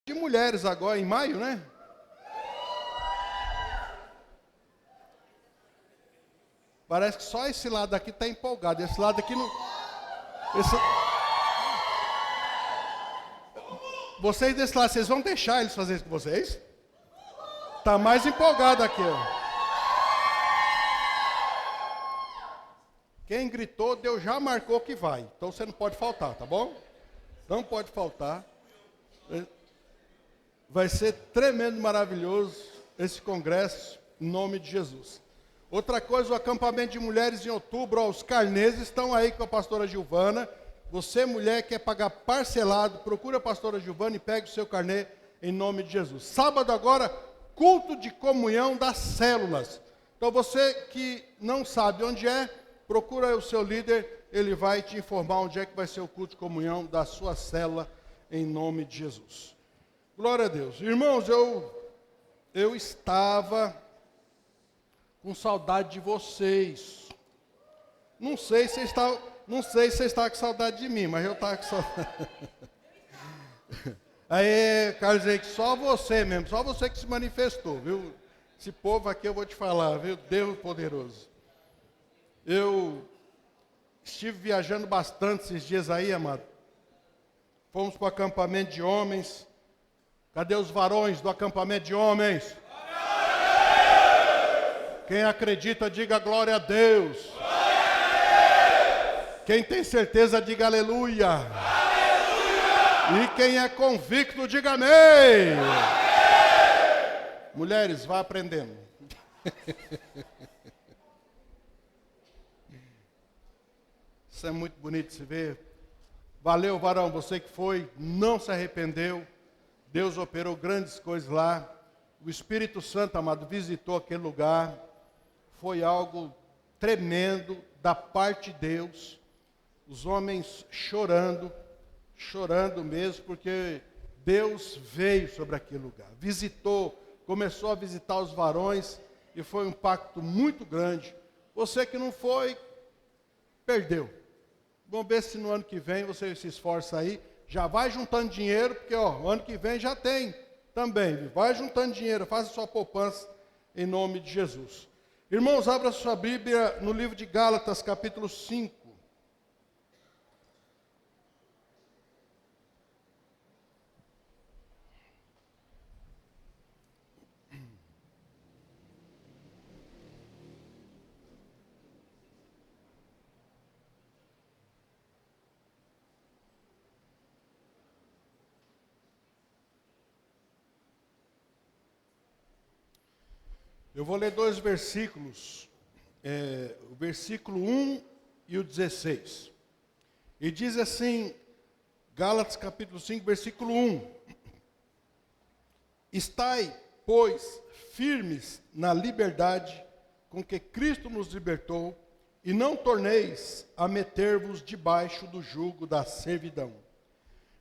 de mulheres agora, em maio, né? Parece que só esse lado aqui está empolgado. Esse lado aqui não... Vocês desse lado, vocês vão deixar eles fazerem isso com vocês? Está mais empolgado aqui, ó. Quem gritou, Deus já marcou que vai. Então você não pode faltar, tá bom? Não pode faltar. Vai ser tremendo, maravilhoso esse congresso, em nome de Jesus. Outra coisa, o acampamento de mulheres em outubro, ó, os carnês estão aí com a pastora Gilvana. Você, mulher, quer pagar parcelado, procura a pastora Gilvana e pegue o seu carnê em nome de Jesus. Sábado agora, culto de comunhão das células. Então você que não sabe onde é, procura o seu líder, ele vai te informar onde é que vai ser o culto de comunhão da sua célula em nome de Jesus. Glória a Deus. Irmãos, eu estava com saudade de vocês. Não sei se você está com saudade de mim, mas eu estava com saudade. Aí, quero dizer que só você mesmo, só você que se manifestou, viu? Esse povo aqui eu vou te falar, viu? Deus poderoso. Eu estive viajando bastante esses dias aí, amado. Fomos para o acampamento de homens. Cadê os varões do acampamento de homens? Quem acredita, diga glória a Deus. Quem tem certeza, diga aleluia. Aleluia. E quem é convicto, diga amém. Mulheres, vá aprendendo. Isso é muito bonito de se ver. Valeu, varão, você que foi, não se arrependeu. Deus operou grandes coisas lá. O Espírito Santo, amado, visitou aquele lugar. Foi algo tremendo da parte de Deus. Os homens chorando mesmo, porque Deus veio sobre aquele lugar. Visitou, começou a visitar os varões e foi um impacto muito grande. Você que não foi, perdeu. Vamos ver se no ano que vem você se esforça aí. Já vai juntando dinheiro, porque o ano que vem já tem também. Vai juntando dinheiro, faça sua poupança em nome de Jesus. Irmãos, abra sua Bíblia no livro de Gálatas, capítulo 5. Eu vou ler dois versículos, o versículo 1 e o 16. E diz assim, Gálatas capítulo 5, versículo 1. Estai, pois, firmes na liberdade com que Cristo nos libertou, e não torneis a meter-vos debaixo do jugo da servidão.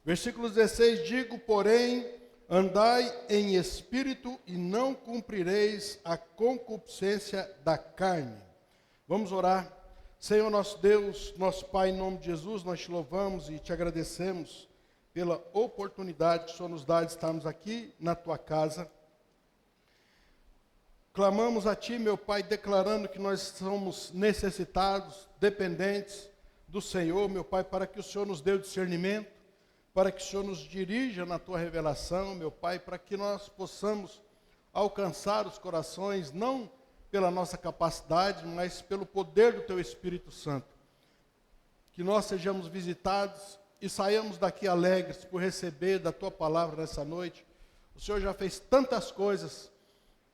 Versículo 16, digo, porém, andai em espírito e não cumprireis a concupiscência da carne. Vamos orar. Senhor nosso Deus, nosso Pai, em nome de Jesus, nós te louvamos e te agradecemos pela oportunidade que o Senhor nos dá de estarmos aqui na tua casa. Clamamos a ti, meu Pai, declarando que nós somos necessitados, dependentes do Senhor, meu Pai, para que o Senhor nos dê o discernimento, para que o Senhor nos dirija na tua revelação, meu Pai, para que nós possamos alcançar os corações, não pela nossa capacidade, mas pelo poder do teu Espírito Santo. Que nós sejamos visitados e saiamos daqui alegres por receber da tua palavra nessa noite. O Senhor já fez tantas coisas,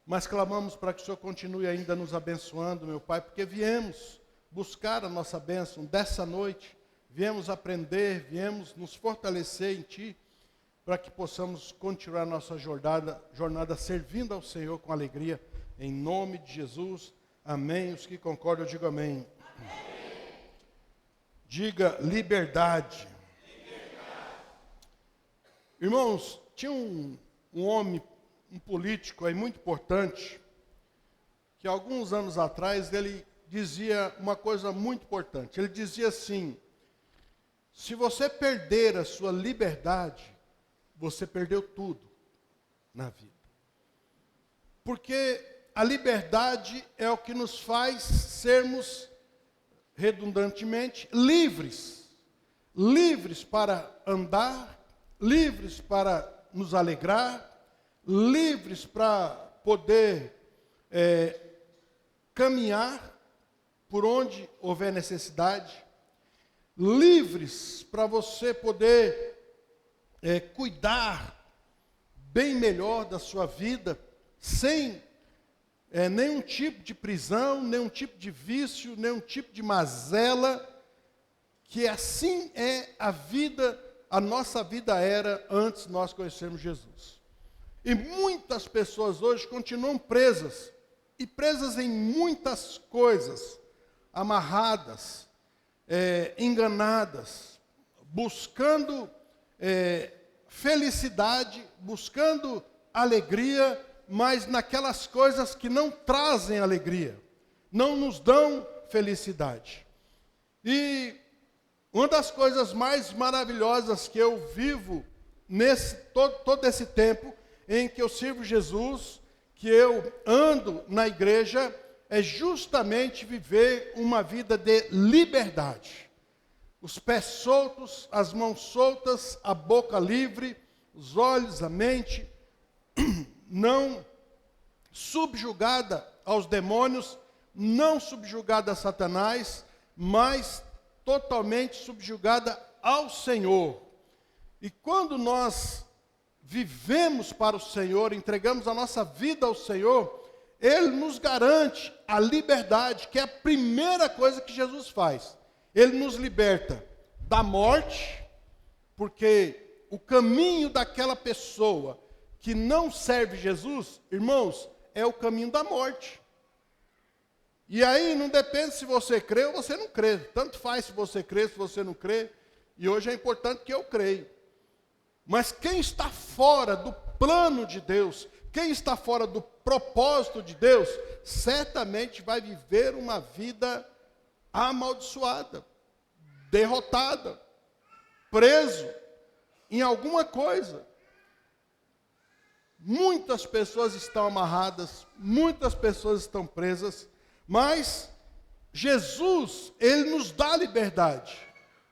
mas clamamos para que o Senhor continue ainda nos abençoando, meu Pai, porque viemos buscar a nossa bênção dessa noite. Viemos aprender, viemos nos fortalecer em Ti, para que possamos continuar nossa jornada servindo ao Senhor com alegria, em nome de Jesus. Amém. Os que concordam, digam amém. Amém. Diga liberdade. Irmãos, tinha um homem, um político aí muito importante, que alguns anos atrás ele dizia uma coisa muito importante. Ele dizia assim: se você perder a sua liberdade, você perdeu tudo na vida. Porque a liberdade é o que nos faz sermos, redundantemente, livres. Livres para andar, livres para nos alegrar, livres para poder caminhar por onde houver necessidade, livres para você poder cuidar bem melhor da sua vida, sem nenhum tipo de prisão, nenhum tipo de vício, nenhum tipo de mazela, que assim é a vida, a nossa vida era antes de nós conhecermos Jesus. E muitas pessoas hoje continuam presas, e presas em muitas coisas, amarradas, enganadas, buscando felicidade, buscando alegria, mas naquelas coisas que não trazem alegria, não nos dão felicidade. E uma das coisas mais maravilhosas que eu vivo nesse todo esse tempo em que eu sirvo Jesus, que eu ando na igreja, é justamente viver uma vida de liberdade. Os pés soltos, as mãos soltas, a boca livre, os olhos, a mente, não subjugada aos demônios, não subjugada a Satanás, mas totalmente subjugada ao Senhor. E quando nós vivemos para o Senhor, entregamos a nossa vida ao Senhor, Ele nos garante a liberdade, que é a primeira coisa que Jesus faz. Ele nos liberta da morte, porque o caminho daquela pessoa que não serve Jesus, irmãos, é o caminho da morte. E aí não depende se você crê ou você não crê. Tanto faz se você crê, se você não crê. E hoje é importante que eu creio. Mas quem está fora do plano de Deus, quem está fora do propósito de Deus, certamente vai viver uma vida amaldiçoada, derrotada, preso em alguma coisa. Muitas pessoas estão amarradas, muitas pessoas estão presas, mas Jesus, Ele nos dá liberdade.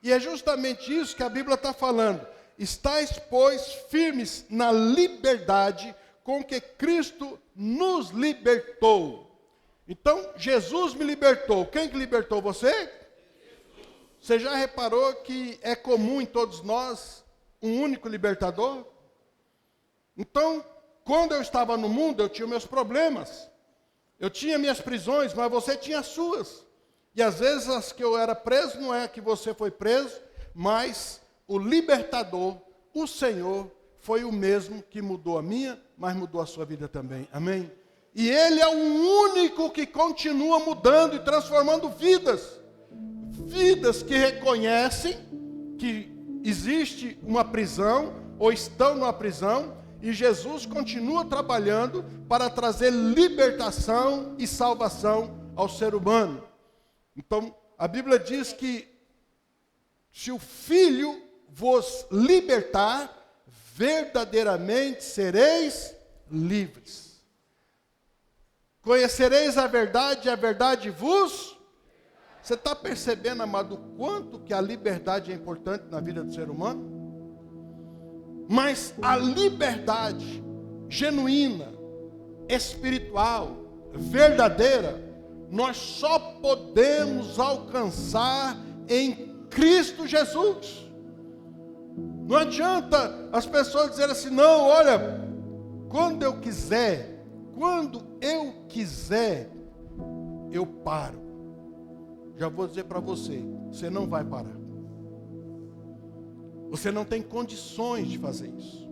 E é justamente isso que a Bíblia está falando. Estais, pois, firmes na liberdade com que Cristo nos libertou. Então, Jesus me libertou. Quem que libertou você? Você já reparou que é comum em todos nós um único libertador? Então, quando eu estava no mundo, eu tinha meus problemas. Eu tinha minhas prisões, mas você tinha as suas. E às vezes as que eu era preso, não é que você foi preso, mas o libertador, o Senhor, foi o mesmo que mudou a minha, mas mudou a sua vida também. Amém? E Ele é o único que continua mudando e transformando vidas. Vidas que reconhecem que existe uma prisão, ou estão numa prisão, e Jesus continua trabalhando para trazer libertação e salvação ao ser humano. Então, a Bíblia diz que se o Filho vos libertar, verdadeiramente sereis livres. Conhecereis a verdade vos... Você está percebendo, amado, o quanto que a liberdade é importante na vida do ser humano? Mas a liberdade genuína, espiritual, verdadeira, nós só podemos alcançar em Cristo Jesus. Não adianta as pessoas dizerem assim, não, olha, quando eu quiser, eu paro. Já vou dizer para você, você não vai parar. Você não tem condições de fazer isso.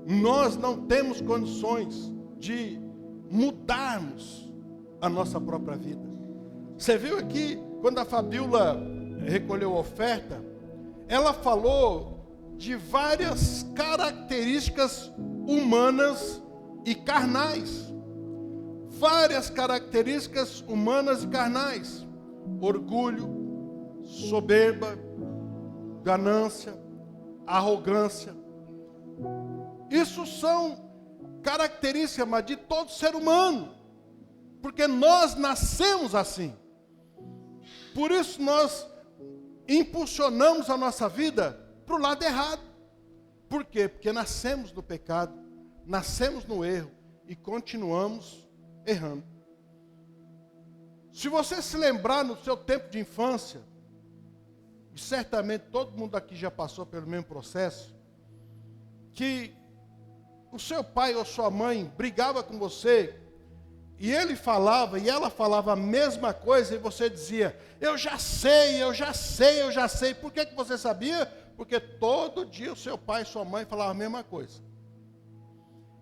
Nós não temos condições de mudarmos a nossa própria vida. Você viu aqui, quando a Fabíola recolheu a oferta, ela falou de várias características humanas e carnais. Várias características humanas e carnais. Orgulho, soberba, ganância, arrogância. Isso são características, mas de todo ser humano, porque nós nascemos assim. Por isso nós impulsionamos a nossa vida para o lado errado. Por quê? Porque nascemos no pecado, nascemos no erro e continuamos errando. Se você se lembrar no seu tempo de infância, e certamente todo mundo aqui já passou pelo mesmo processo, que o seu pai ou sua mãe brigava com você, e ele falava, e ela falava a mesma coisa, e você dizia, eu já sei, eu já sei, eu já sei. Por que você sabia? Porque todo dia o seu pai e sua mãe falavam a mesma coisa.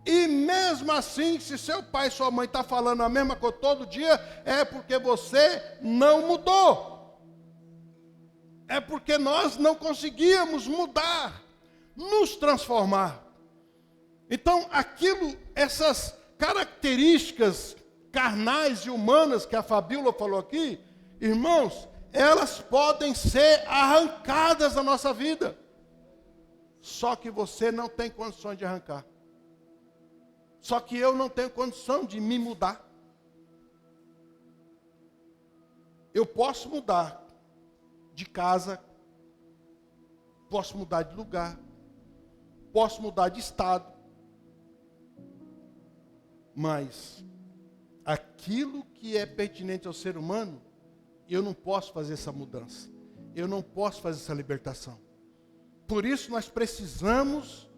E mesmo assim, se seu pai e sua mãe estão falando a mesma coisa todo dia, é porque você não mudou. É porque nós não conseguíamos mudar, nos transformar. Então, essas características carnais e humanas que a Fabíola falou aqui, irmãos, elas podem ser arrancadas da nossa vida. Só que você não tem condições de arrancar. Só que eu não tenho condição de me mudar. Eu posso mudar de casa, posso mudar de lugar, posso mudar de estado, mas aquilo que é pertinente ao ser humano, eu não posso fazer essa mudança. Eu não posso fazer essa libertação. Por isso nós precisamos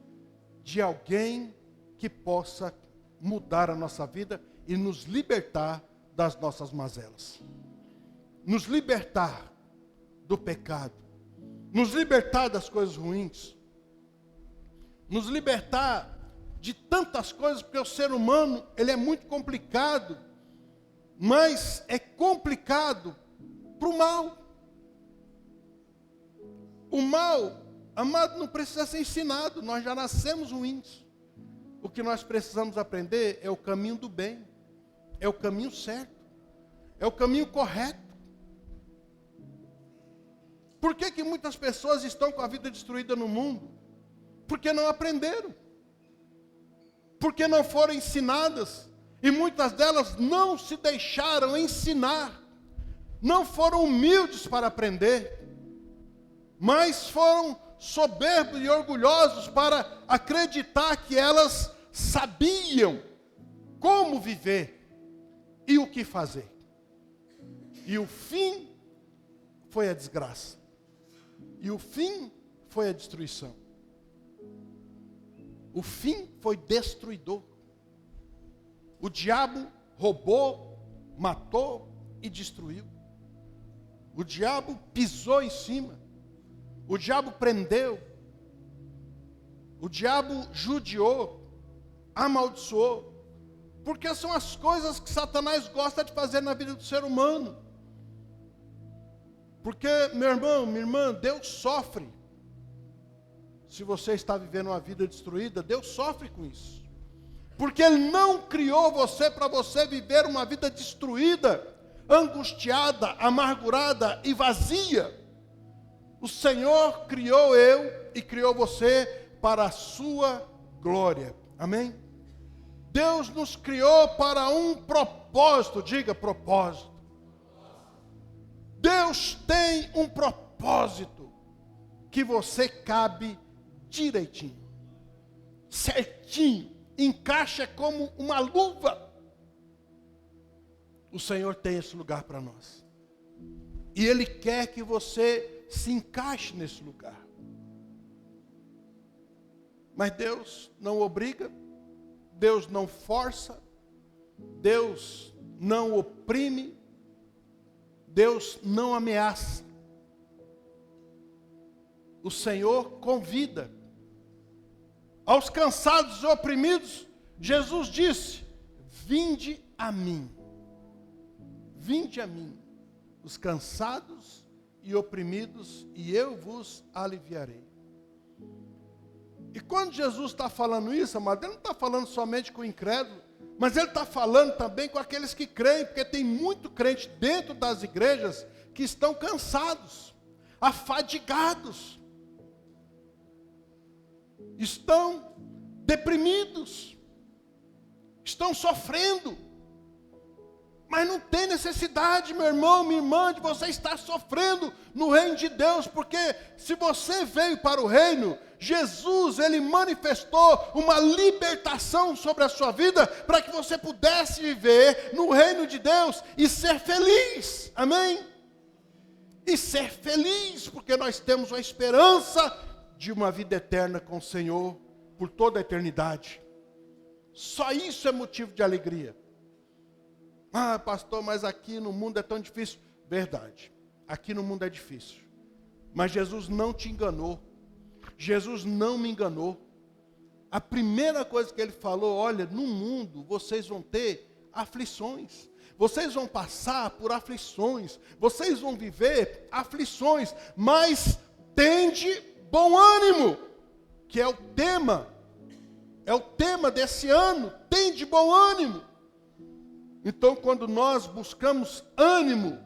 de alguém que possa mudar a nossa vida e nos libertar das nossas mazelas. Nos libertar do pecado. Nos libertar das coisas ruins. Nos libertar de tantas coisas, porque o ser humano, ele é muito complicado, mas é complicado para o mal. O mal, amado, não precisa ser ensinado, nós já nascemos ruins. O que nós precisamos aprender é o caminho do bem, é o caminho certo, é o caminho correto. Por que muitas pessoas estão com a vida destruída no mundo? Porque não aprenderam. Porque não foram ensinadas. E muitas delas não se deixaram ensinar. Não foram humildes para aprender. Mas foram soberbos e orgulhosos para acreditar que elas sabiam como viver e o que fazer. E o fim foi a desgraça. E o fim foi a destruição. O fim foi destruidor. O diabo roubou, matou e destruiu. O diabo pisou em cima. O diabo prendeu. O diabo judiou, amaldiçoou. Porque são as coisas que Satanás gosta de fazer na vida do ser humano. Porque, meu irmão, minha irmã, Deus sofre. Se você está vivendo uma vida destruída, Deus sofre com isso. Porque Ele não criou você para você viver uma vida destruída, angustiada, amargurada e vazia. O Senhor criou eu e criou você para a sua glória. Amém? Deus nos criou para um propósito. Diga propósito. Deus tem um propósito que você cabe direitinho, certinho, encaixa como uma luva. O Senhor tem esse lugar para nós. E Ele quer que você se encaixe nesse lugar. Mas Deus não obriga, Deus não força, Deus não oprime, Deus não ameaça. O Senhor convida. Aos cansados e oprimidos, Jesus disse, vinde a mim. Vinde a mim, os cansados e oprimidos, e eu vos aliviarei. E quando Jesus está falando isso, amado, Ele não está falando somente com o incrédulo, mas Ele está falando também com aqueles que creem, porque tem muito crente dentro das igrejas que estão cansados, afadigados. estão deprimidos, estão sofrendo. Mas não tem necessidade, meu irmão, minha irmã, de você estar sofrendo no reino de Deus, porque se você veio para o reino, Jesus, ele manifestou uma libertação sobre a sua vida, para que você pudesse viver no reino de Deus e ser feliz, amém? E ser feliz, porque nós temos a esperança de uma vida eterna com o Senhor, por toda a eternidade. Só isso é motivo de alegria. Ah, pastor, mas aqui no mundo é tão difícil. Verdade, aqui no mundo é difícil. Mas Jesus não te enganou. Jesus não me enganou. A primeira coisa que ele falou, olha, no mundo vocês vão ter aflições. Vocês vão passar por aflições. Vocês vão viver aflições. Mas tende bom ânimo, que é o tema. É o tema desse ano. Tende bom ânimo. Então, quando nós buscamos ânimo,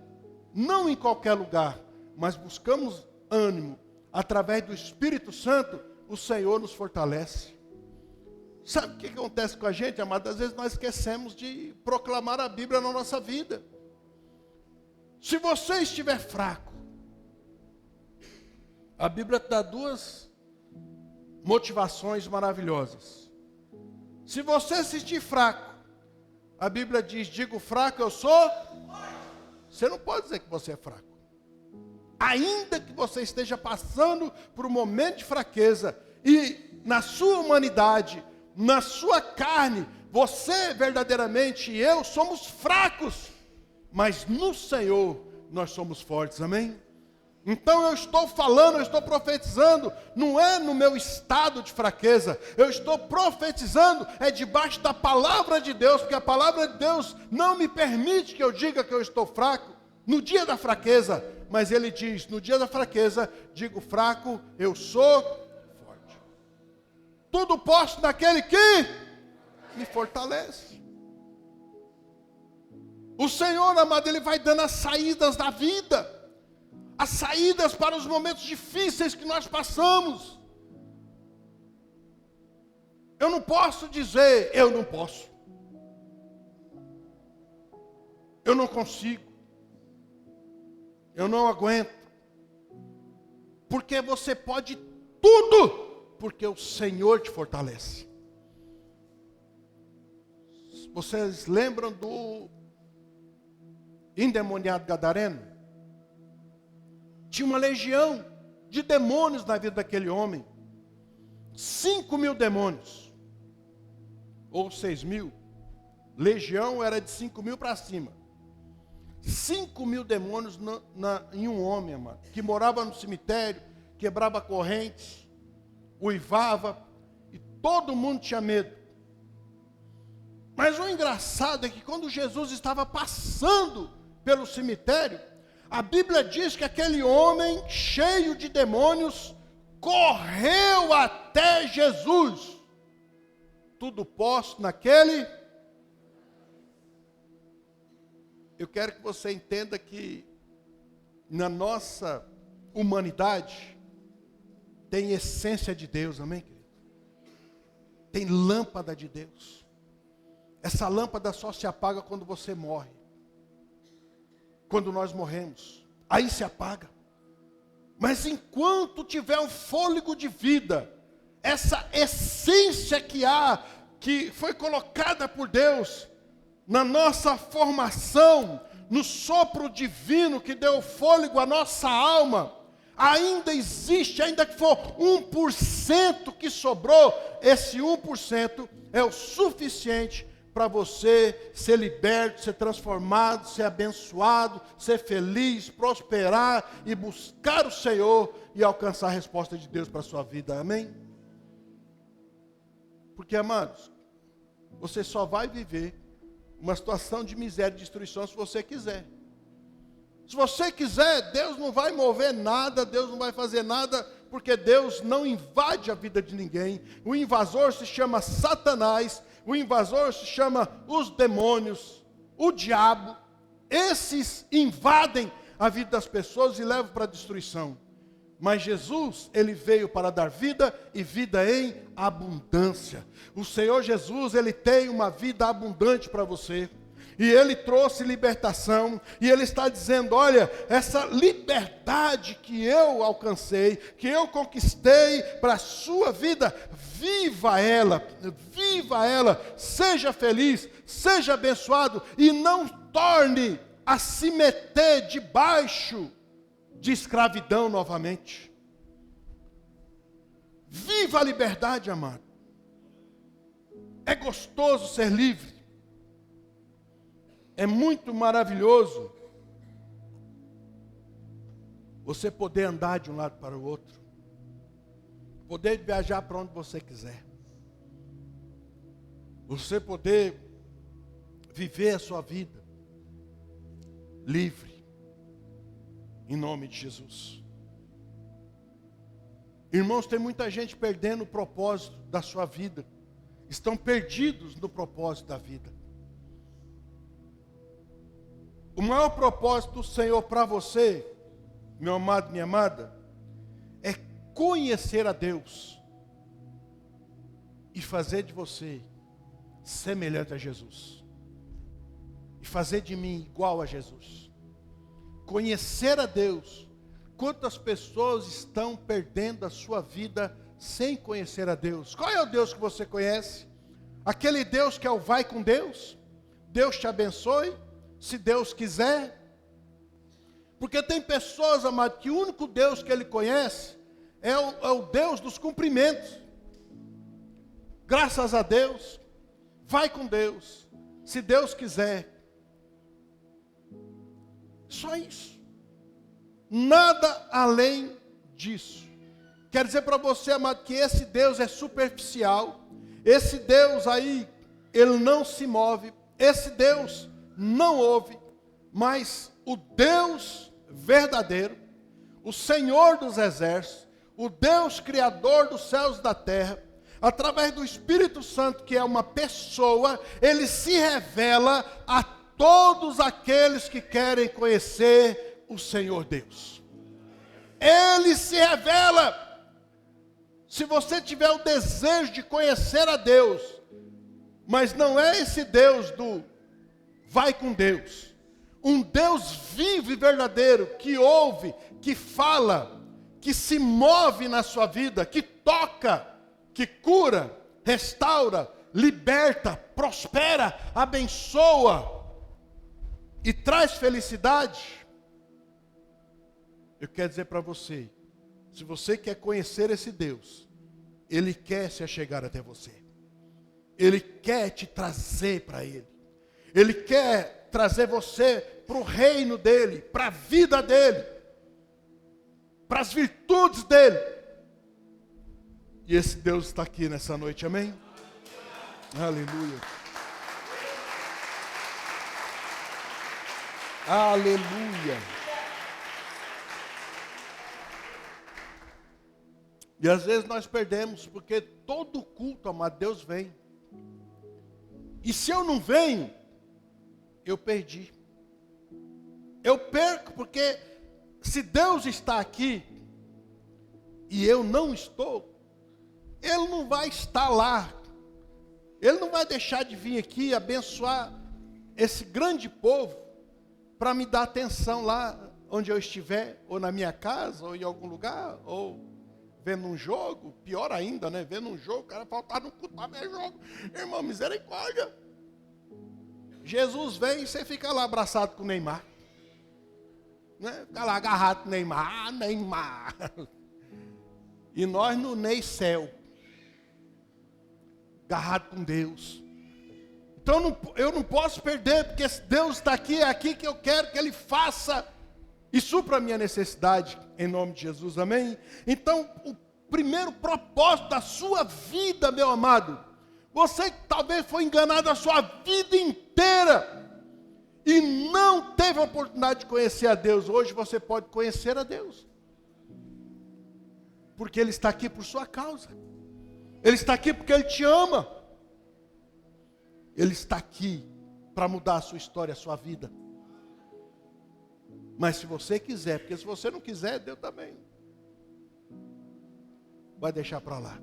não em qualquer lugar, mas buscamos ânimo, através do Espírito Santo, o Senhor nos fortalece. Sabe o que acontece com a gente, amado? Às vezes nós esquecemos de proclamar a Bíblia na nossa vida. Se você estiver fraco, a Bíblia dá duas motivações maravilhosas. Se você se sentir fraco, a Bíblia diz, digo fraco, eu sou. Você não pode dizer que você é fraco. Ainda que você esteja passando por um momento de fraqueza, e na sua humanidade, na sua carne, você verdadeiramente e eu somos fracos, mas no Senhor nós somos fortes, amém? Então eu estou falando, eu estou profetizando, não é no meu estado de fraqueza, eu estou profetizando, é debaixo da palavra de Deus, porque a palavra de Deus não me permite que eu diga que eu estou fraco, no dia da fraqueza, mas ele diz, no dia da fraqueza, digo fraco, eu sou forte. Tudo posso naquele que me fortalece. O Senhor, amado, ele vai dando as saídas da vida, as saídas para os momentos difíceis que nós passamos. Eu não posso dizer, eu não posso. Eu não consigo. Eu não aguento. Porque você pode tudo, porque o Senhor te fortalece. Vocês lembram do endemoniado gadareno? Tinha uma legião de demônios na vida daquele homem. 5.000 demônios. Ou 6.000. Legião era de 5.000 para cima. 5.000 demônios em um homem, amado, que morava no cemitério, quebrava correntes, uivava, e todo mundo tinha medo. Mas o engraçado é que quando Jesus estava passando pelo cemitério, a Bíblia diz que aquele homem cheio de demônios correu até Jesus. Tudo posso naquele. Eu quero que você entenda que na nossa humanidade tem essência de Deus, amém, querido? Tem lâmpada de Deus. Essa lâmpada só se apaga quando você morre. Quando nós morremos, aí se apaga. Mas enquanto tiver um fôlego de vida, essa essência que há, que foi colocada por Deus, na nossa formação, no sopro divino que deu fôlego à nossa alma, ainda existe, ainda que for 1% que sobrou, esse 1% é o suficiente para você ser liberto, ser transformado, ser abençoado, ser feliz, prosperar e buscar o Senhor e alcançar a resposta de Deus para a sua vida, amém? Porque, amados, você só vai viver uma situação de miséria e destruição se você quiser. Se você quiser, Deus não vai mover nada, Deus não vai fazer nada, porque Deus não invade a vida de ninguém. O invasor se chama Satanás, o invasor se chama os demônios, o diabo. Esses invadem a vida das pessoas e levam para a destruição. Mas Jesus, Ele veio para dar vida e vida em abundância. O Senhor Jesus, Ele tem uma vida abundante para você. E Ele trouxe libertação. E Ele está dizendo, olha, essa liberdade que eu alcancei, que eu conquistei para a sua vida, viva ela, seja feliz, seja abençoado e não torne a se meter debaixo de escravidão novamente. Viva a liberdade, amado. É gostoso ser livre. É muito maravilhoso você poder andar de um lado para o outro. Poder viajar para onde você quiser. Você poder viver a sua vida livre. Em nome de Jesus. Irmãos, tem muita gente perdendo o propósito da sua vida. Estão perdidos no propósito da vida. O maior propósito do Senhor para você, meu amado, minha amada, é conhecer a Deus e fazer de você semelhante a Jesus. E fazer de mim igual a Jesus. Conhecer a Deus. Quantas pessoas estão perdendo a sua vida sem conhecer a Deus? Qual é o Deus que você conhece? Aquele Deus que é o vai com Deus? Deus te abençoe, se Deus quiser. Porque tem pessoas, amado, que o único Deus que ele conhece é o Deus dos cumprimentos. Graças a Deus, vai com Deus, se Deus quiser. Só isso. Nada além disso. Quer dizer para você, amado, que esse Deus é superficial. Esse Deus aí, ele não se move. Esse Deus não ouve. Mas o Deus verdadeiro, o Senhor dos exércitos, o Deus criador dos céus e da terra, através do Espírito Santo, que é uma pessoa, ele se revela a todos aqueles que querem conhecer o Senhor Deus. Ele se revela. Se você tiver o desejo de conhecer a Deus, mas não é esse Deus do vai com Deus, um Deus vivo e verdadeiro, que ouve, que fala, que se move na sua vida, que toca, que cura, restaura, liberta, prospera, abençoa e traz felicidade. Eu quero dizer para você, se você quer conhecer esse Deus, Ele quer se achegar até você. Ele quer te trazer para Ele. Ele quer trazer você para o reino dEle, para a vida dEle, para as virtudes dEle. E esse Deus está aqui nessa noite, amém? Aleluia. Aleluia. E às vezes nós perdemos, porque todo culto, amado, Deus vem. E se eu não venho, eu perdi. Eu perco, porque se Deus está aqui, e eu não estou, Ele não vai estar lá. Ele não vai deixar de vir aqui abençoar esse grande povo, para me dar atenção lá onde eu estiver, ou na minha casa, ou em algum lugar, ou vendo um jogo, pior ainda, né? Vendo um jogo, o cara faltar no culto para ver jogo. Irmão, misericórdia. Jesus vem e você fica lá abraçado com o Neymar. Né? Fica lá agarrado com o Neymar. Ah, Neymar. E nós no Ney Céu. Agarrado com Deus. Então eu não posso perder, porque se Deus está aqui, é aqui que eu quero que Ele faça e supra a minha necessidade, em nome de Jesus, amém? Então, o primeiro propósito da sua vida, meu amado, você talvez foi enganado a sua vida inteira, e não teve a oportunidade de conhecer a Deus. Hoje você pode conhecer a Deus, porque Ele está aqui por sua causa, Ele está aqui porque Ele te ama, Ele está aqui para mudar a sua história, a sua vida. Mas se você quiser, porque se você não quiser, Deus também. vai deixar para lá.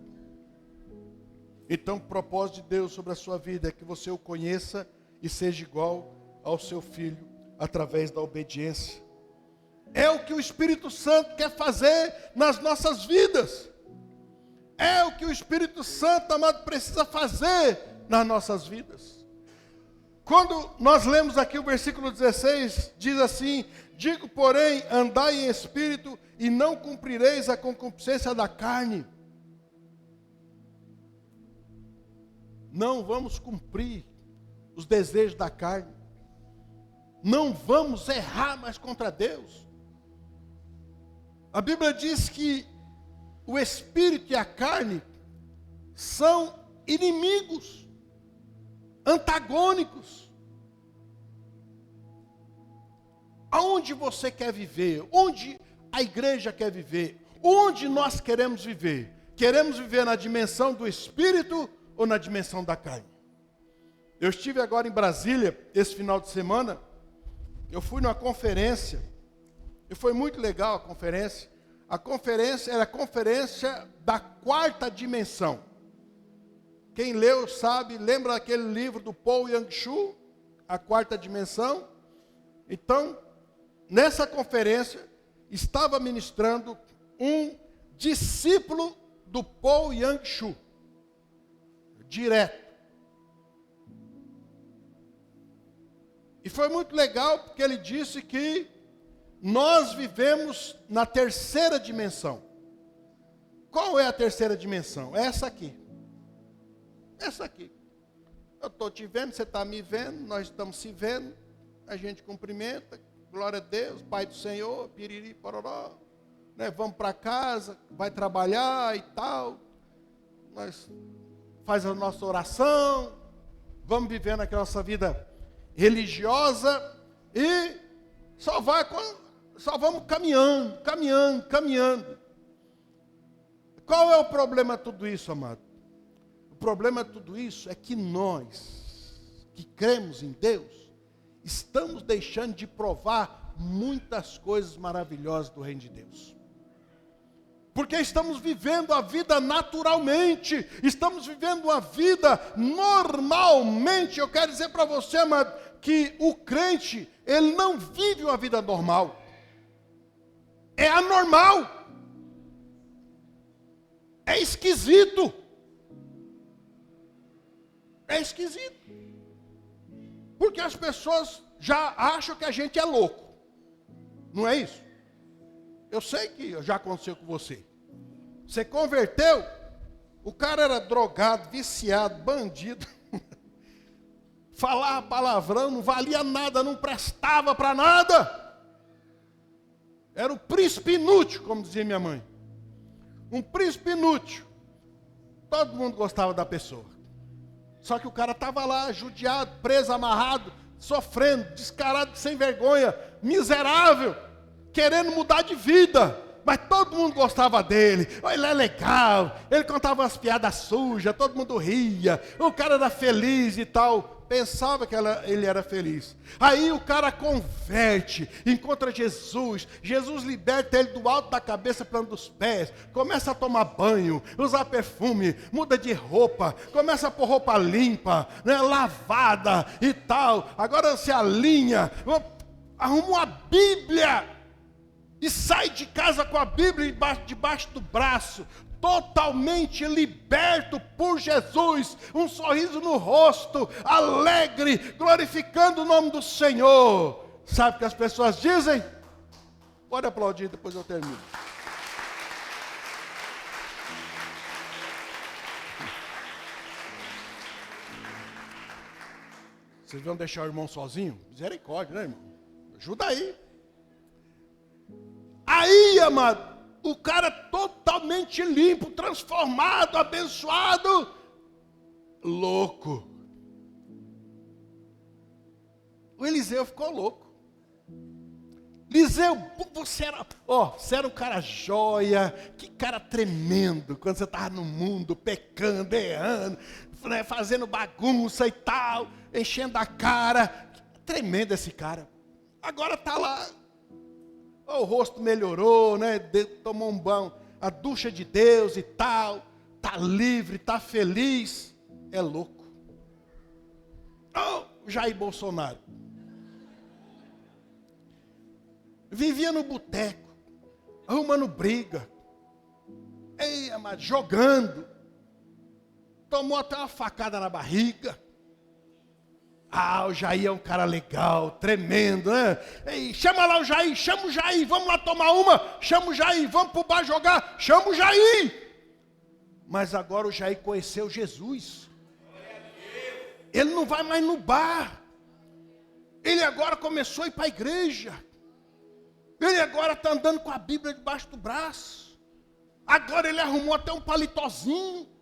Então, o propósito de Deus sobre a sua vida é que você o conheça e seja igual ao seu filho através da obediência. É o que o Espírito Santo quer fazer nas nossas vidas. É o que o Espírito Santo, amado, precisa fazer nas nossas vidas. Quando nós lemos aqui o versículo 16, diz assim: digo, porém, andai em espírito e não cumprireis a concupiscência da carne. Não vamos cumprir os desejos da carne. Não vamos errar mais contra Deus. A Bíblia diz que o espírito e a carne são inimigos, antagônicos. Aonde você quer viver? Onde a igreja quer viver? Onde nós queremos viver? Queremos viver na dimensão do espírito ou na dimensão da carne? Eu estive agora em Brasília, esse final de semana. Eu fui numa conferência, e foi muito legal a conferência. A conferência era a conferência da quarta dimensão. Quem leu sabe, lembra daquele livro do Paul Yang-Shu, A Quarta Dimensão? Então, nessa conferência, estava ministrando um discípulo do Paul Yang-Shu, direto. E foi muito legal porque ele disse que nós vivemos na terceira dimensão. Qual é a terceira dimensão? É essa aqui. Essa aqui. Eu estou te vendo, você está me vendo, nós estamos se vendo, a gente cumprimenta, glória a Deus, Pai do Senhor, piriri, pororó, né? Vamos para casa, vai trabalhar e tal, nós faz a nossa oração, vamos vivendo aquela nossa vida religiosa e só vamos caminhando. Qual é o problema de tudo isso, amado? O problema de tudo isso é que nós, que cremos em Deus, estamos deixando de provar muitas coisas maravilhosas do reino de Deus. Porque estamos vivendo a vida naturalmente, estamos vivendo a vida normalmente. Eu quero dizer para você, amado, que o crente, ele não vive uma vida normal. É anormal. É esquisito. É esquisito. Porque as pessoas já acham que a gente é louco. Não é isso? Eu sei que já aconteceu com você. Você converteu, o cara era drogado, viciado, bandido. Falava palavrão, não valia nada, não prestava para nada. Era o príncipe inútil, como dizia minha mãe. Um príncipe inútil. Todo mundo gostava da pessoa. Só que o cara estava lá, judiado, preso, amarrado, sofrendo, descarado, sem vergonha, miserável, querendo mudar de vida. Mas todo mundo gostava dele. Ele é legal, ele contava umas piadas sujas, todo mundo ria. O cara era feliz e tal. Pensava que ele era feliz. Aí o cara converte, encontra Jesus. Jesus liberta ele do alto da cabeça para dos pés. Começa a tomar banho, usar perfume, muda de roupa, começa a pôr roupa limpa, né, lavada e tal. Agora se alinha, arruma uma Bíblia e sai de casa com a Bíblia debaixo do braço. Totalmente liberto por Jesus, um sorriso no rosto, alegre, glorificando o nome do Senhor. Sabe o que as pessoas dizem? Pode aplaudir, depois eu termino. Vocês vão deixar o irmão sozinho? Misericórdia, né, irmão? Ajuda aí. Aí, amado, o cara totalmente limpo, transformado, abençoado, louco. O Eliseu ficou louco. Eliseu, você era um cara joia, que cara tremendo, quando você estava no mundo, pecando, errando, né, fazendo bagunça e tal, enchendo a cara. Tremendo esse cara. Agora está lá. O rosto melhorou, né? Tomou um banho. a ducha de Deus e tal, está livre, está feliz, é louco. Oh, Jair Bolsonaro. Vivia no boteco, arrumando briga, mas jogando, tomou até uma facada na barriga. O Jair é um cara legal, tremendo, né? Ei, chama lá o Jair, chama o Jair, vamos lá tomar uma, chama o Jair, vamos pro bar jogar, chama o Jair. Mas agora o Jair conheceu Jesus. Ele não vai mais no bar. Ele agora começou a ir para a igreja. Ele agora está andando com a Bíblia debaixo do braço. Agora ele arrumou até um palitozinho.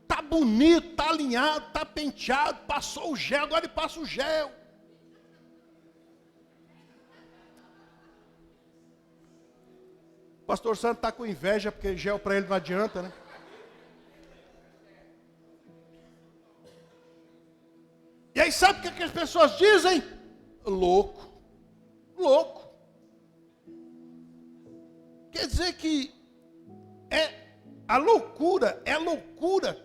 Está bonito, está alinhado, está penteado, passou o gel, agora ele passa o gel. O pastor Santo está com inveja, porque gel para ele não adianta, né? E aí sabe o que as pessoas dizem? Louco. Louco. Quer dizer que a loucura é loucura.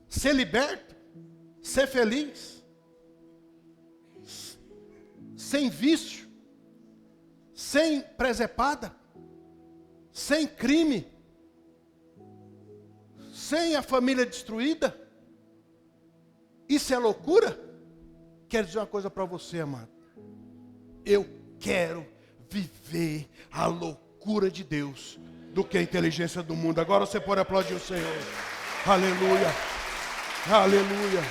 Ser liberto, ser feliz, sem vício, sem presepada, sem crime, sem a família destruída. Isso é loucura? Quero dizer uma coisa para você, amado. Eu quero viver a loucura de Deus do que a inteligência do mundo. Agora você pode aplaudir o Senhor. Aleluia. Aleluia.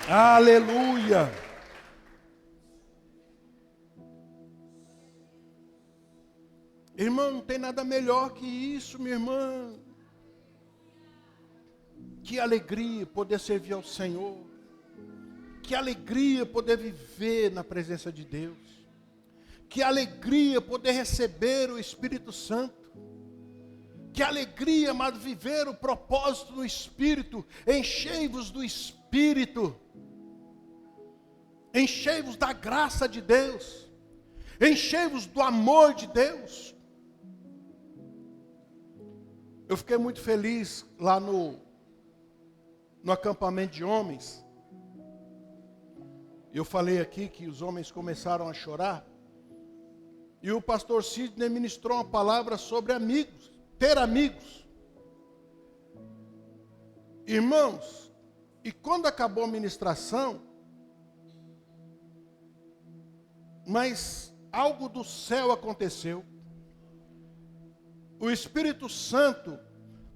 Aleluia. Irmão, não tem nada melhor que isso, minha irmã. Que alegria poder servir ao Senhor. Que alegria poder viver na presença de Deus. Que alegria poder receber o Espírito Santo. Que alegria, amado, viver o propósito no Espírito. Enchei-vos do Espírito. Enchei-vos da graça de Deus. Enchei-vos do amor de Deus. Eu fiquei muito feliz lá no acampamento de homens. Eu falei aqui que os homens começaram a chorar. E o pastor Sidney ministrou uma palavra sobre amigos. Ter amigos. Irmãos, e quando acabou a ministração, mas algo do céu aconteceu. O Espírito Santo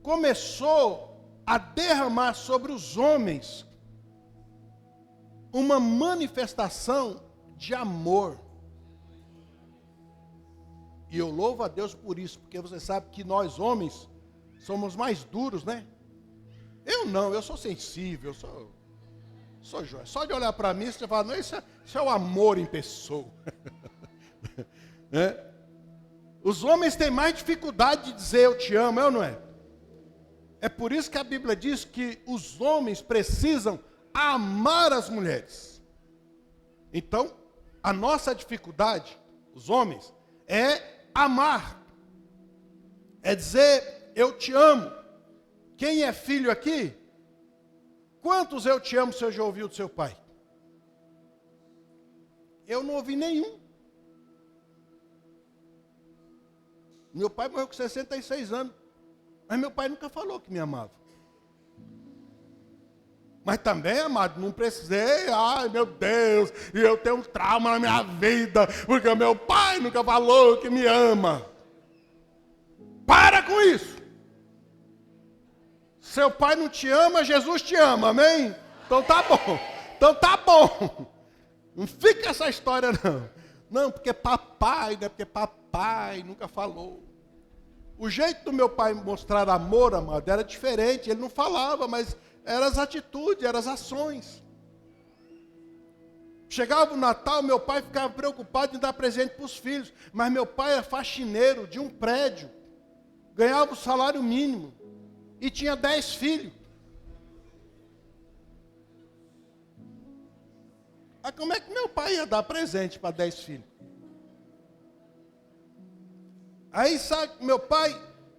começou a derramar sobre os homens uma manifestação de amor. E eu louvo a Deus por isso, porque você sabe que nós homens somos mais duros, né? Eu não, eu sou sensível, sou joia. Só de olhar para mim, você fala, não, isso é o amor em pessoa. Os homens têm mais dificuldade de dizer eu te amo, é ou não é? É por isso que a Bíblia diz que os homens precisam amar as mulheres. Então, a nossa dificuldade, os homens, é amar. É dizer, eu te amo. Quem é filho aqui? Quantos eu te amo você já ouviu do seu pai? Eu não ouvi nenhum. Meu pai morreu com 66 anos. Mas meu pai nunca falou que me amava. Mas também, amado, não precisei, ai meu Deus, e eu tenho um trauma na minha vida, porque meu pai nunca falou que me ama. Para com isso. Seu pai não te ama, Jesus te ama, amém? Então tá bom, então tá bom. Não fica essa história não. Não, porque papai, né? Porque papai nunca falou. O jeito do meu pai mostrar amor, amado, era diferente. Ele não falava, mas eram as atitudes, eram as ações. Chegava o Natal, meu pai ficava preocupado em dar presente para os filhos. Mas meu pai era faxineiro de um prédio. Ganhava o salário mínimo. E tinha 10 filhos. Mas como é que meu pai ia dar presente para 10 filhos? Aí, sabe, meu pai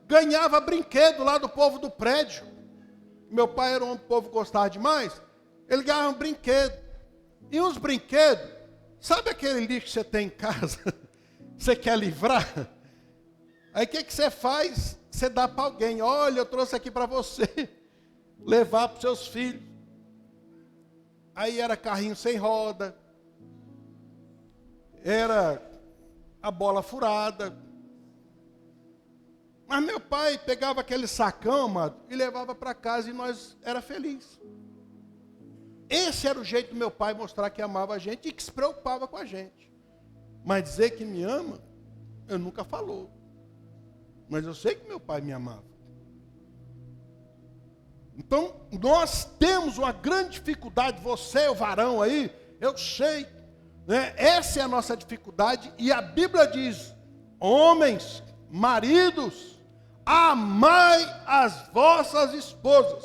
ganhava brinquedo lá do povo do prédio. Meu pai era um povo que gostava demais. Ele ganhava um brinquedo. E uns brinquedos, sabe aquele lixo que você tem em casa? Você quer livrar? Aí o que você faz? Você dá para alguém. Olha, eu trouxe aqui para você. Levar para os seus filhos. Aí era carrinho sem roda. Era a bola furada. Mas meu pai pegava aquele sacão, amado, e levava para casa e nós era feliz. Esse era o jeito do meu pai mostrar que amava a gente e que se preocupava com a gente. Mas dizer que me ama, eu nunca falou. Mas eu sei que meu pai me amava. Então, nós temos uma grande dificuldade, você, o varão aí, eu sei, né? Essa é a nossa dificuldade, e a Bíblia diz, homens, maridos, amai as vossas esposas.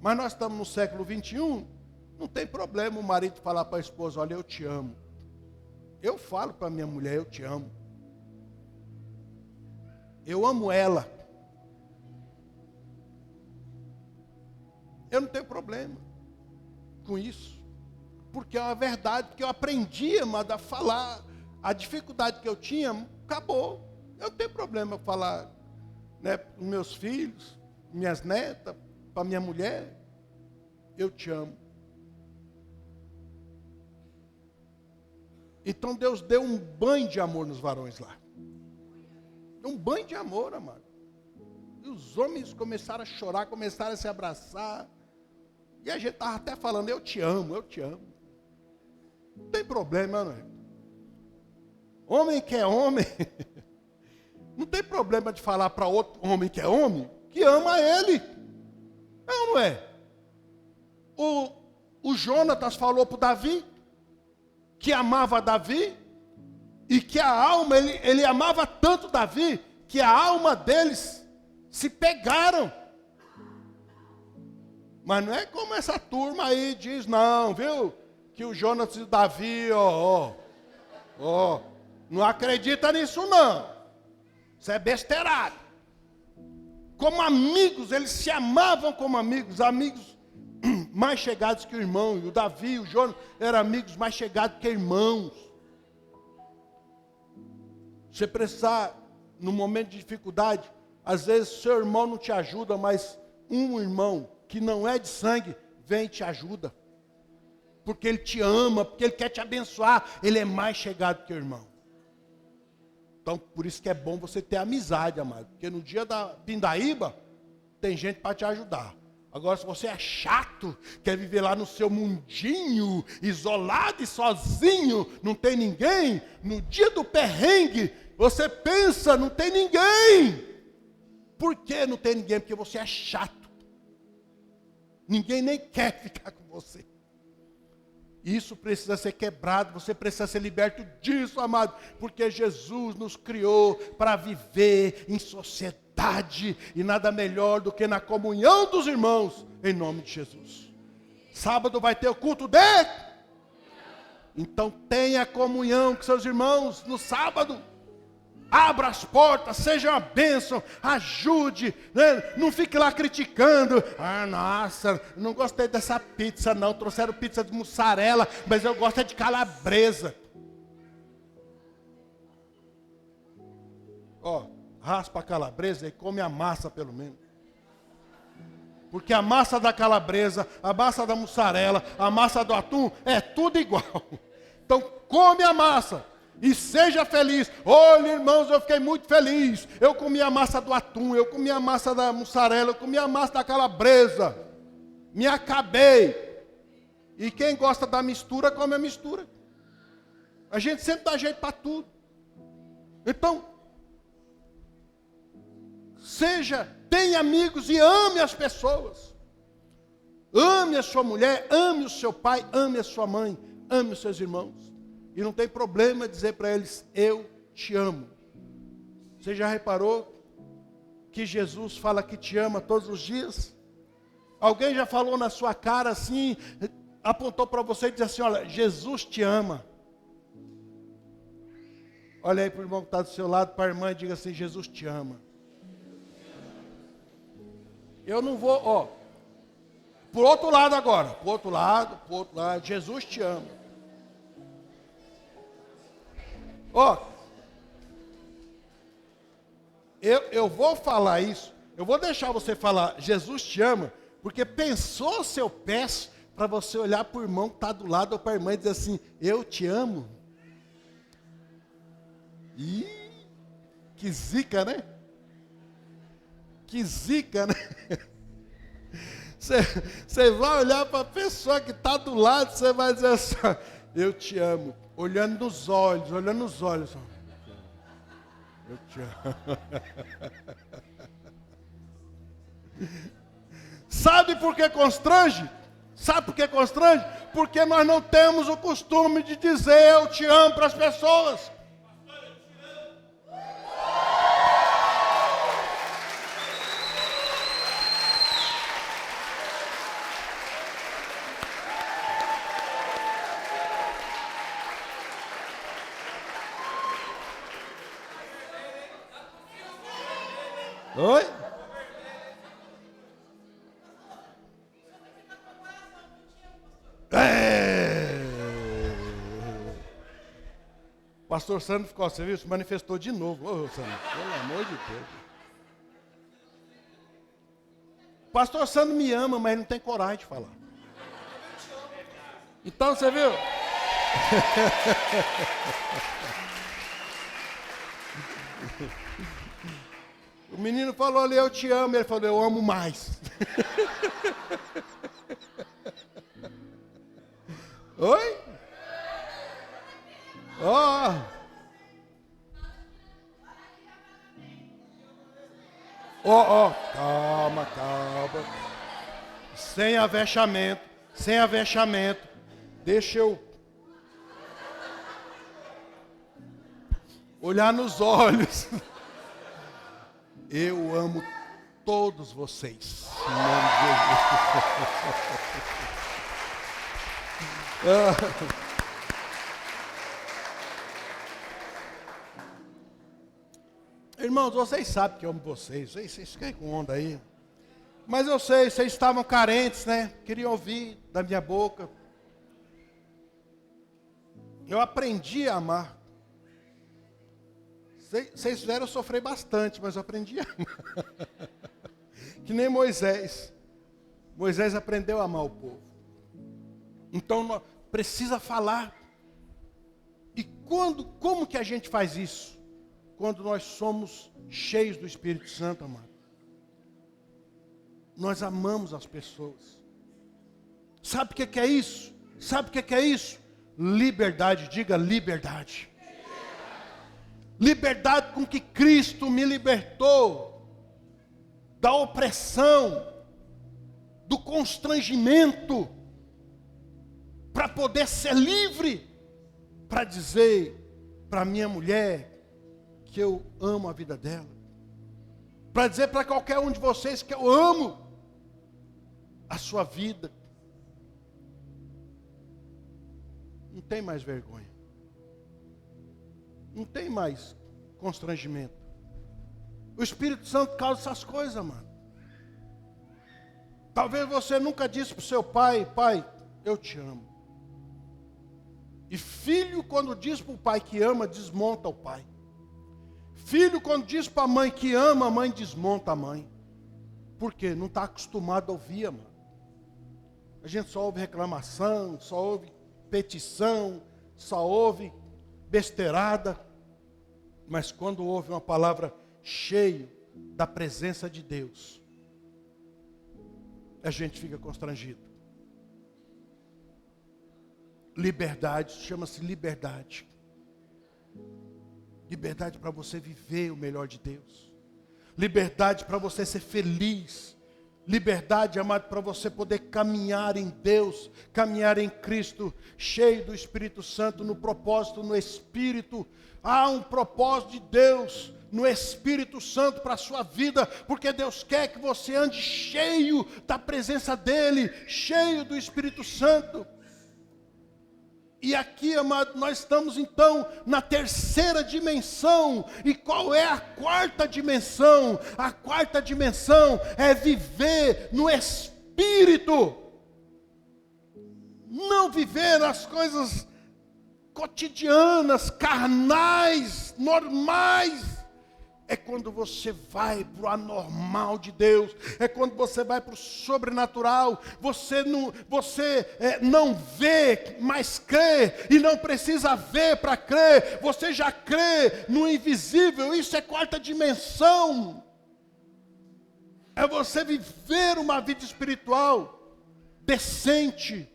Mas nós estamos no século 21, não tem problema o marido falar para a esposa, olha, eu te amo. Eu falo para minha mulher, eu te amo. Eu amo ela. Eu não tenho problema com isso. Porque é uma verdade que eu aprendi, amado, a falar. A dificuldade que eu tinha, acabou. Eu não tenho problema falar, né, para os meus filhos, minhas netas, para minha mulher, eu te amo. Então Deus deu um banho de amor nos varões lá. Um banho de amor, amado. E os homens começaram a chorar, começaram a se abraçar. E a gente estava até falando, eu te amo, eu te amo. Não tem problema, não é? Homem que é homem, não tem problema de falar para outro homem que é homem, que ama ele. Não é? O Jonatas falou para o Davi, que amava Davi, e que a alma, ele amava tanto Davi, que a alma deles se pegaram. Mas não é como essa turma aí diz, não, viu? Que o Jonatas e o Davi, não acredita nisso não. Isso é besteirado. Como amigos, eles se amavam como amigos mais chegados que o irmão. E o Davi e o Jonas eram amigos mais chegados que irmãos. Você precisar, no momento de dificuldade, às vezes seu irmão não te ajuda, mas um irmão que não é de sangue, vem e te ajuda. Porque ele te ama, porque ele quer te abençoar, ele é mais chegado que o irmão. Então, por isso que é bom você ter amizade, amado. Porque no dia da pindaíba, tem gente para te ajudar. Agora, se você é chato, quer viver lá no seu mundinho, isolado e sozinho, não tem ninguém, no dia do perrengue, você pensa, não tem ninguém. Por que não tem ninguém? Porque você é chato. Ninguém nem quer ficar com você. Isso precisa ser quebrado, você precisa ser liberto disso, amado, porque Jesus nos criou para viver em sociedade, e nada melhor do que na comunhão dos irmãos, em nome de Jesus. Sábado vai ter o culto dele? Então tenha comunhão com seus irmãos no sábado. Abra as portas, seja uma bênção, ajude, né? Não fique lá criticando. Ah, nossa, não gostei dessa pizza não, trouxeram pizza de mussarela, mas eu gosto é de calabresa. Raspa a calabresa e come a massa pelo menos. Porque a massa da calabresa, a massa da mussarela, a massa do atum, é tudo igual. Então come a massa. E seja feliz. Olha, irmãos, eu fiquei muito feliz. Eu comi a massa do atum, eu comi a massa da mussarela, eu comi a massa da calabresa. Me acabei. E quem gosta da mistura, come a mistura. A gente sempre dá jeito para tudo. Então, tenha amigos e ame as pessoas. Ame a sua mulher, ame o seu pai, ame a sua mãe, ame os seus irmãos. E não tem problema dizer para eles, eu te amo. Você já reparou que Jesus fala que te ama todos os dias? Alguém já falou na sua cara assim, apontou para você e disse assim, olha, Jesus te ama. Olha aí para o irmão que está do seu lado, para a irmã, e diga assim, Jesus te ama. Eu não vou, ó, por outro lado agora, por outro lado, Jesus te ama. Ó, eu vou falar isso, eu vou deixar você falar, Jesus te ama, porque pensou se eu peço para você olhar para o irmão que está do lado ou para a irmã e dizer assim, eu te amo. Ih, que zica, né? Que zica, né? Você vai olhar para a pessoa que está do lado, você vai dizer assim, eu te amo. Olhando nos olhos. Eu te amo. Sabe por que constrange? Sabe por que constrange? Porque nós não temos o costume de dizer eu te amo para as pessoas. Oi? Pastor Sandro ficou, você viu? Se manifestou de novo. Ô, Sandro, pelo amor de Deus. Pastor Sandro me ama, mas não tem coragem de falar. Então, você viu? O menino falou ali, eu te amo. Ele falou, eu amo mais. Oi? Ó. Ó. Calma. Sem avexamento. Deixa eu olhar nos olhos. Eu amo todos vocês. Em nome de Jesus. Irmãos, vocês sabem que eu amo vocês. Vocês ficam com onda aí. Mas eu sei, vocês estavam carentes, né? Queriam ouvir da minha boca. Eu aprendi a amar. Vocês fizeram eu sofrer bastante, mas eu aprendi a amar. Que nem Moisés. Moisés aprendeu a amar o povo. Então, precisa falar. E como que a gente faz isso? Quando nós somos cheios do Espírito Santo, amado. Nós amamos as pessoas. Sabe o que é isso? Liberdade, diga liberdade. Liberdade com que Cristo me libertou da opressão, do constrangimento, para poder ser livre, para dizer para minha mulher que eu amo a vida dela, para dizer para qualquer um de vocês que eu amo a sua vida. Não tem mais vergonha. Não tem mais constrangimento. O Espírito Santo causa essas coisas, mano. Talvez você nunca disse para o seu pai, pai, eu te amo. E filho, quando diz para o pai que ama, desmonta o pai. Filho, quando diz para a mãe que ama, a mãe desmonta a mãe. Por quê? Não está acostumado a ouvir, mano. A gente só ouve reclamação, só ouve petição, só ouve besteirada. Mas quando ouve uma palavra cheia da presença de Deus, a gente fica constrangido. Liberdade, chama-se liberdade. Liberdade para você viver o melhor de Deus. Liberdade para você ser feliz. Liberdade, amado, para você poder caminhar em Deus, caminhar em Cristo, cheio do Espírito Santo, no propósito, no Espírito. Há um propósito de Deus no Espírito Santo para a sua vida, porque Deus quer que você ande cheio da presença dEle, cheio do Espírito Santo. E aqui, amado, nós estamos então na terceira dimensão. E qual é a quarta dimensão? A quarta dimensão é viver no Espírito. Não viver as coisas cotidianas, carnais, normais. É quando você vai para o anormal de Deus. É quando você vai para o sobrenatural. Você não vê, mas crê. E não precisa ver para crer. Você já crê no invisível. Isso é quarta dimensão. É você viver uma vida espiritual decente.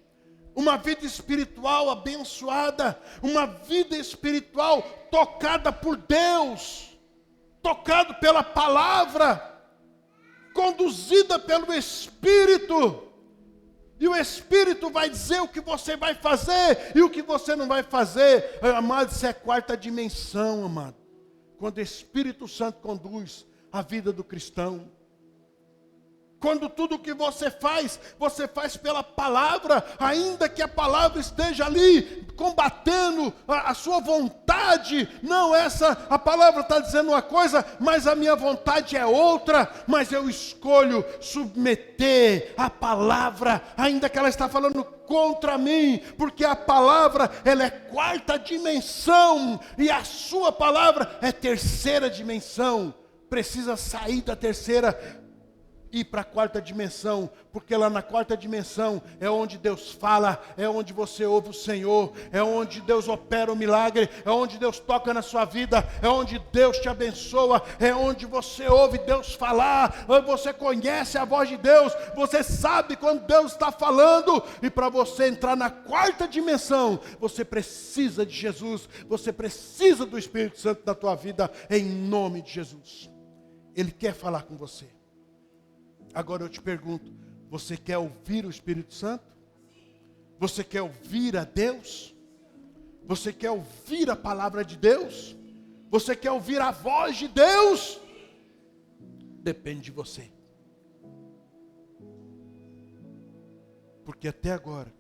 Uma vida espiritual abençoada. Uma vida espiritual tocada por Deus. Tocado pela palavra, conduzida pelo Espírito, e o Espírito vai dizer o que você vai fazer e o que você não vai fazer. Amado, isso é a quarta dimensão, amado, quando o Espírito Santo conduz a vida do cristão. Quando tudo o que você faz pela palavra, ainda que a palavra esteja ali combatendo a sua vontade. Não, a palavra está dizendo uma coisa, mas a minha vontade é outra. Mas eu escolho submeter a palavra, ainda que ela está falando contra mim, porque a palavra, ela é quarta dimensão, e a sua palavra é terceira dimensão. Precisa sair da terceira, ir para a quarta dimensão, porque lá na quarta dimensão é onde Deus fala, é onde você ouve o Senhor, é onde Deus opera o milagre, é onde Deus toca na sua vida, é onde Deus te abençoa, é onde você ouve Deus falar, você conhece a voz de Deus, você sabe quando Deus está falando. E para você entrar na quarta dimensão, você precisa de Jesus, você precisa do Espírito Santo na tua vida, em nome de Jesus. Ele quer falar com você. Agora eu te pergunto, você quer ouvir o Espírito Santo? Você quer ouvir a Deus? Você quer ouvir a palavra de Deus? Você quer ouvir a voz de Deus? Depende de você. Porque até agora,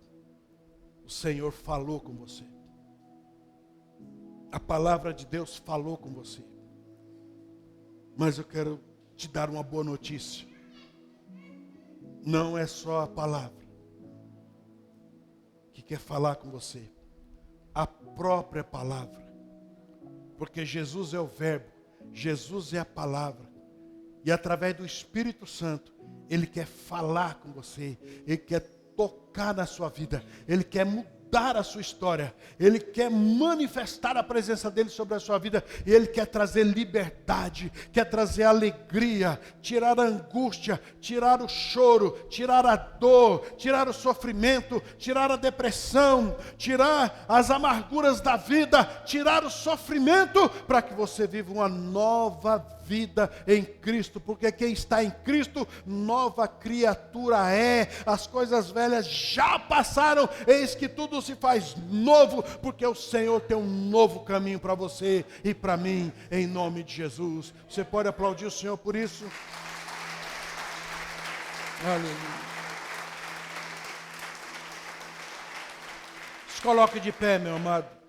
o Senhor falou com você. A palavra de Deus falou com você. Mas eu quero te dar uma boa notícia. Não é só a palavra que quer falar com você, a própria palavra, porque Jesus é o verbo, Jesus é a palavra, e através do Espírito Santo, Ele quer falar com você, Ele quer tocar na sua vida, Ele quer mudar a sua história, Ele quer manifestar a presença dEle sobre a sua vida, e Ele quer trazer liberdade, quer trazer alegria, tirar a angústia, tirar o choro, tirar a dor, tirar o sofrimento, tirar a depressão, tirar as amarguras da vida, tirar o sofrimento, para que você viva uma nova vida em Cristo, porque quem está em Cristo, nova criatura é. As coisas velhas já passaram, eis que tudo se faz novo, porque o Senhor tem um novo caminho para você e para mim, em nome de Jesus. Você pode aplaudir o Senhor por isso? Aleluia. Se coloque de pé, meu amado.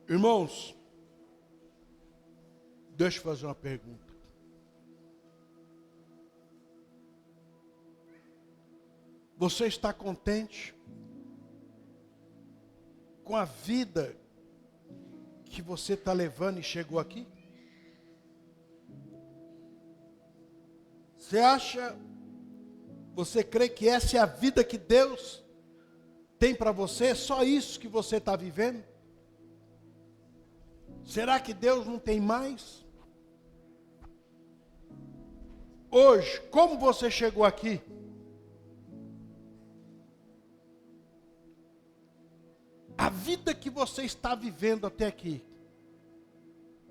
Irmãos, deixa eu fazer uma pergunta. Você está contente com a vida que você está levando e chegou aqui? Você crê que essa é a vida que Deus tem para você? É só isso que você está vivendo? Será que Deus não tem mais? Hoje, como você chegou aqui? A vida que você está vivendo até aqui,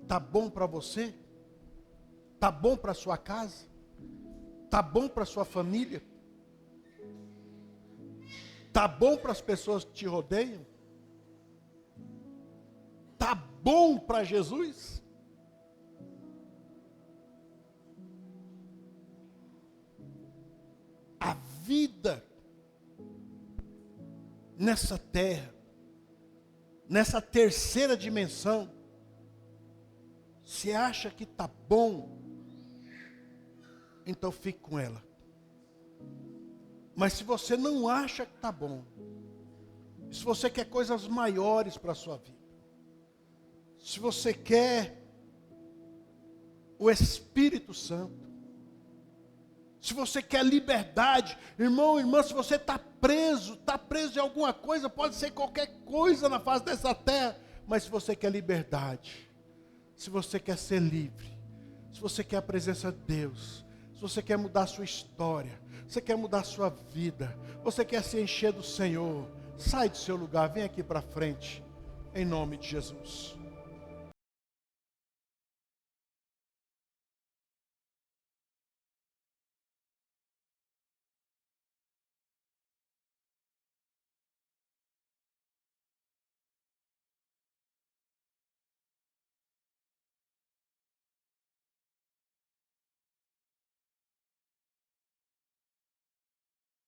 está bom para você? Está bom para sua casa? Está bom para sua família? Tá bom para as pessoas que te rodeiam? Tá bom para Jesus? A vida nessa terra, nessa terceira dimensão, você acha que tá bom? Então fique com ela. Mas se você não acha que tá bom, se você quer coisas maiores para a sua vida, se você quer o Espírito Santo, se você quer liberdade, irmão, irmã, se você está preso em alguma coisa, pode ser qualquer coisa na face dessa terra, mas se você quer liberdade, se você quer ser livre, se você quer a presença de Deus, se você quer mudar a sua história, você quer mudar a sua vida, você quer se encher do Senhor, sai do seu lugar, vem aqui para frente, em nome de Jesus.